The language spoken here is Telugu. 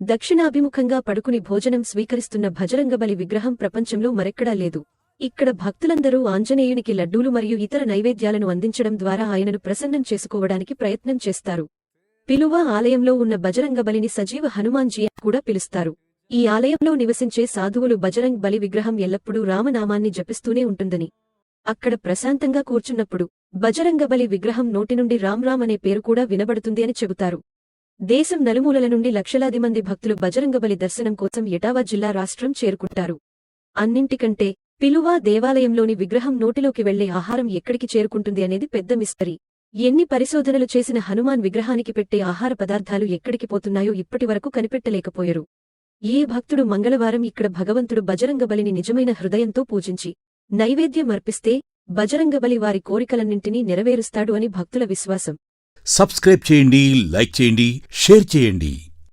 దక్షిణాభిముఖంగా పడుకుని భోజనం స్వీకరిస్తున్న భజరంగబలి విగ్రహం ప్రపంచంలో మరెక్కడా లేదు. ఇక్కడ భక్తులందరూ ఆంజనేయునికి లడ్డూలు మరియు ఇతర నైవేద్యాలను అందించడం ద్వారా ఆయనను ప్రసన్నం చేసుకోవడానికి ప్రయత్నం చేస్తారు. పిలువ ఆలయంలో ఉన్న బజరంగబలిని సజీవ హనుమాన్జీ అని కూడా పిలుస్తారు. ఈ ఆలయంలో నివసించే సాధువులు బజరంగ్ బలి విగ్రహం ఎల్లప్పుడూ రామనామాన్ని జపిస్తూనే ఉంటుందని, అక్కడ ప్రశాంతంగా కూర్చున్నప్పుడు బజరంగబలి విగ్రహం నోటి నుండి రామ్ అనే పేరు కూడా వినబడుతుంది అని చెబుతారు. దేశం నలుమూలల నుండి లక్షలాది మంది భక్తులు బజరంగబలి దర్శనం కోసం ఎటావా జిల్లా రాష్ట్రం చేరుకుంటారు. అన్నింటికంటే పిలువ దేవాలయంలోని విగ్రహం నోటిలోకి వెళ్లే ఆహారం ఎక్కడికి చేరుకుంటుంది అనేది పెద్ద మిస్టరీ. ఎన్ని పరిశోధనలు చేసిన హనుమాన్ విగ్రహానికి పెట్టే ఆహార పదార్థాలు ఎక్కడికి పోతున్నాయో ఇప్పటివరకు కనిపెట్టలేకపోయారు. ఏ భక్తుడు మంగళవారం ఇక్కడ భగవంతుడు బజరంగబలిని నిజమైన హృదయంతో పూజించి నైవేద్యం అర్పిస్తే బజరంగబలి వారి కోరికలన్నింటినీ నెరవేరుస్తాడు అని భక్తుల విశ్వాసం. సబ్స్క్రైబ్ చేయండి, లైక్ చేయండి, షేర్ చేయండి.